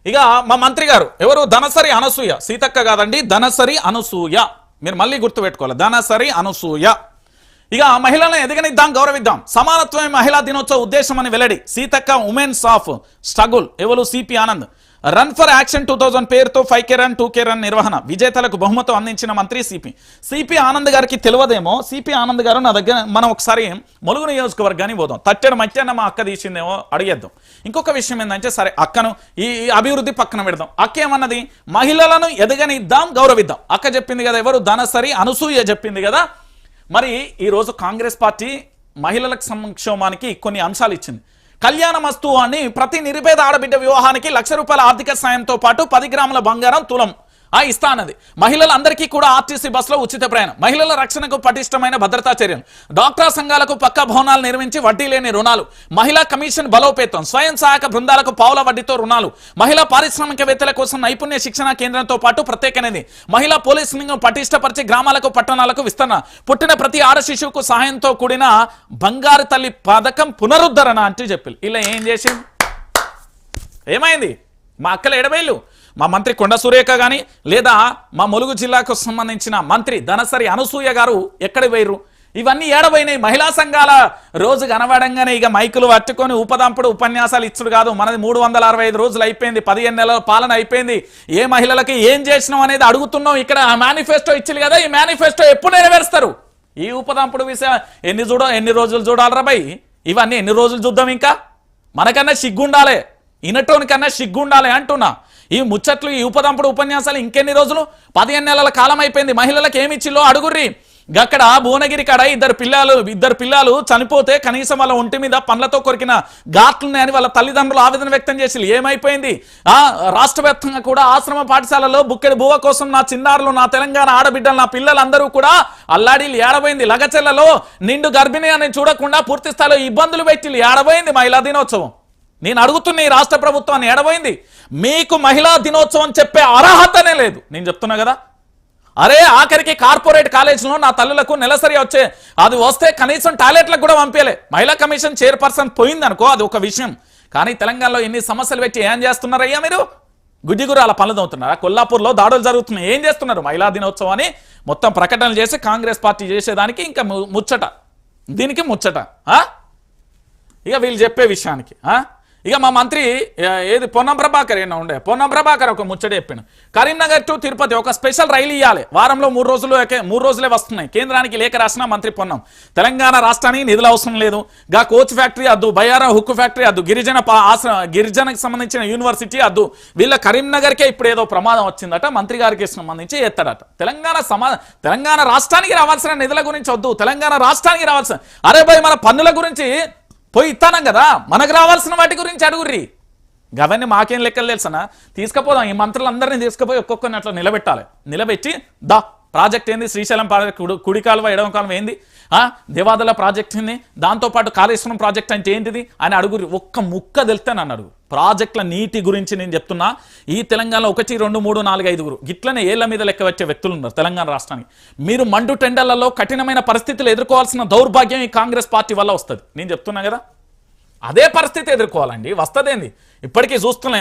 ఇక మా మంత్రి గారు ఎవరు ధనసరి అనసూయ, సీతక్క కాదండి, ధనసరి అనసూయ. మీరు మళ్ళీ గుర్తుపెట్టుకోవాలి, ధనసరి అనసూయ. ఇక మహిళలను ఎదగనిద్దాం, గౌరవిద్దాం, సమానత్వమే మహిళా దినోత్సవ ఉద్దేశం అని వెల్లడి. Seethakka women's of struggle. ఎవరు? CP Anand. Run for action 2000 పేరుతో 5K రన్ 2K రన్ నిర్వహణ. విజేతలకు బహుమతి అందించిన మంత్రి సిపి ఆనంద్ గారికి తెలియదేమో. సిపి ఆనంద్ గారు నా దగ్గర, మనం ఒకసారి ములుగు నియోజకవర్గాన్ని పోదాం. తట్టెడు మధ్యాహ్నం మా అక్క తీసిందేమో అడిగేద్దాం. ఇంకొక విషయం ఏంటంటే, సరే అక్కను ఈ అభివృద్ధి పక్కన పెడదాం. అక్క ఏమన్నది? మహిళలను ఎదగనిద్దాం, గౌరవిద్దాం. అక్క చెప్పింది కదా, ఎవరు? ధనసరి అనసూయ చెప్పింది కదా. మరి ఈరోజు కాంగ్రెస్ పార్టీ మహిళలకు సంక్షేమానికి కొన్ని అంశాలు ఇచ్చింది. కళ్యాణమస్తు అని ప్రతి నిరుపేద ఆడబిడ్డ వివాహానికి ₹1,00,000 ఆర్థిక సాయంతో పాటు 10 గ్రాముల బంగారం తులం ఇస్తా అన్నది. మహిళలందరికీ కూడా ఆర్టీసీ బస్సులో ఉచిత ప్రయాణం. మహిళల రక్షణకు పటిష్టమైన భద్రతా చర్యలు. డాక్టర్ సంఘాలకు పక్కా భవనాలు నిర్మించి వడ్డీ లేని రుణాలు. మహిళా కమిషన్ బలోపేతం. స్వయం సహాయక బృందాలకు పావుల వడ్డీతో రుణాలు. మహిళా పారిశ్రామికవేత్తల కోసం నైపుణ్య శిక్షణ కేంద్రంతో పాటు ప్రత్యేకమైనది. మహిళా పోలీసింగ్ పటిష్టపరిచి గ్రామాలకు పట్టణాలకు విస్తరణ. పుట్టిన ప్రతి ఆడ శిశువుకు సహాయంతో కూడిన బంగారు తల్లి పథకం పునరుద్ధరణ అంటూ చెప్పి ఇలా ఏం చేసింది? ఏమైంది? మా అక్కల ఎడబైళ్ళు, మా మంత్రి కొండ సురేఖ కానీ, లేదా మా ములుగు జిల్లాకు సంబంధించిన మంత్రి ధనసరి అనసూయ గారు ఎక్కడ పోయిర్రు? ఇవన్నీ ఏడబోయినాయి. మహిళా సంఘాల రోజు కనబడంగానే ఇక మైకులు పట్టుకొని ఉపదంపుడు ఉపన్యాసాలు ఇచ్చుడు కాదు. మనది 365 రోజులు అయిపోయింది, 15 నెలల పాలన అయిపోయింది. ఏ మహిళలకి ఏం చేసినాం అనేది అడుగుతున్నాం. ఇక్కడ మేనిఫెస్టో ఇచ్చింది కదా, ఈ మేనిఫెస్టో ఎప్పుడు నెరవేరుస్తారు? ఈ ఉపదంపుడు విషయం ఎన్ని రోజులు చూడాలరా భయ్? ఇవన్నీ ఎన్ని రోజులు చూద్దాం? ఇంకా మనకన్నా సిగ్గుండాలే, ఇనటోనికన్నా సిగ్గుండాలి అంటున్నా. ఈ ముచ్చట్లు, ఈ ఉపదంపుడు ఉపన్యాసాలు ఇంకెన్ని రోజులు? 15 నెలల కాలం అయిపోయింది. మహిళలకు ఏమి ఇచ్చిల్లో అడుగుర్రి. అక్కడ భువనగిరి కాడ ఇద్దరు పిల్లలు చనిపోతే కనీసం వాళ్ళ ఒంటి మీద పండ్లతో కొరికిన ఘాట్లున్నాయని వాళ్ళ తల్లిదండ్రులు ఆవేదన వ్యక్తం చేసి ఏమైపోయింది? రాష్ట్ర వ్యాప్తంగా కూడా ఆశ్రమ పాఠశాలలో బుక్కెడు బువ్వ కోసం నా చిన్నారులు, నా తెలంగాణ ఆడబిడ్డలు, నా పిల్లలందరూ కూడా అల్లాడీలు ఏడబోయింది. లగచెల్లలో నిండు గర్భిణి అని చూడకుండా పూర్తి స్థాయిలో ఇబ్బందులు పెట్టి ఏడబోయింది మహిళా దినోత్సవం. నేను అడుగుతున్న ఈ రాష్ట్ర ప్రభుత్వాన్ని ఏడబోయింది? మీకు మహిళా దినోత్సవం చెప్పే అర్హతనే లేదు. నేను చెప్తున్నా కదా. అరే ఆఖరికి కార్పొరేట్ కాలేజీలో నా తల్లులకు నెలసరి అది వస్తే కనీసం టాయిలెట్లకు కూడా పంపించలే. మహిళా కమిషన్ చైర్పర్సన్ పోయిందనుకో, అది ఒక విషయం. కానీ తెలంగాణలో ఎన్ని సమస్యలు పెట్టి ఏం చేస్తున్నారయ్యా మీరు? గుడ్డిగురాల పనులు అవుతున్నారా? కొల్లాపూర్లో దాడులు జరుగుతున్నాయి. ఏం చేస్తున్నారు? మహిళా దినోత్సవం అని మొత్తం ప్రకటనలు చేసి కాంగ్రెస్ పార్టీ చేసేదానికి ఇంకా ముచ్చట, దీనికి ముచ్చట. ఇక వీళ్ళు చెప్పే విషయానికి ఇక మా మంత్రి ఏది పొన్నం ప్రభాకర్ ఏమో ఉండే, పొన్నం ప్రభాకర్ ఒక ముచ్చట చెప్పాను. కరీంనగర్ టు తిరుపతి ఒక స్పెషల్ రైలు ఇవ్వాలి. వారంలో 3 రోజులే వస్తున్నాయి. కేంద్రానికి లేఖ రాసిన మంత్రి పొన్నం. తెలంగాణ రాష్ట్రానికి నిధులు అవసరం లేదు. గా కోచ్ ఫ్యాక్టరీ అద్దు, బయ్యారం హుక్కు ఫ్యాక్టరీ అద్దు, గిరిజనకు సంబంధించిన యూనివర్సిటీ అద్దు. వీళ్ళ కరీంనగర్కే ఇప్పుడు ఏదో ప్రమాదం వచ్చిందట, మంత్రి గారికి సంబంధించి ఎత్తాడట. తెలంగాణ రాష్ట్రానికి రావాల్సిన నిధుల గురించి వద్దు, తెలంగాణ రాష్ట్రానికి రావాల్సిన, అరే భయ్ మన పన్నుల గురించి పోయి ఇస్తానం కదా, మనకు రావాల్సిన వాటి గురించి అడుగుర్రి. గవన్నీ మాకేం లెక్కలు తెలుసనా? తీసుకుపోదాం, ఈ మంత్రులందరినీ తీసుకుపోయి ఒక్కొక్కరిని అట్లా నిలబెట్టి ప్రాజెక్ట్ ఏంది, శ్రీశైలం కుడి కాలువ ఎడమ కాలువ ఏంది, దేవాదల ప్రాజెక్ట్ ఏంది, దాంతోపాటు కాళేశ్వరం ప్రాజెక్ట్ అంటే ఏంటిది అని అడుగురి. ఒక్క ముక్క తెలుస్తానని అడుగు. ప్రాజెక్టుల నీటి గురించి నేను చెప్తున్నా. ఈ తెలంగాణలో 1, 2, 3, 4, 5 ఇట్లనే ఏళ్ల మీద లెక్క వచ్చే వ్యక్తులు ఉన్నారు తెలంగాణ రాష్ట్రానికి. మీరు మండు టెండర్లలో కఠినమైన పరిస్థితులు ఎదుర్కోవాల్సిన దౌర్భాగ్యం ఈ కాంగ్రెస్ పార్టీ వల్ల వస్తుంది. నేను చెప్తున్నా కదా, అదే పరిస్థితి ఎదుర్కోవాలండి. వస్తదేంది? ఇప్పటికీ చూస్తున్నాం.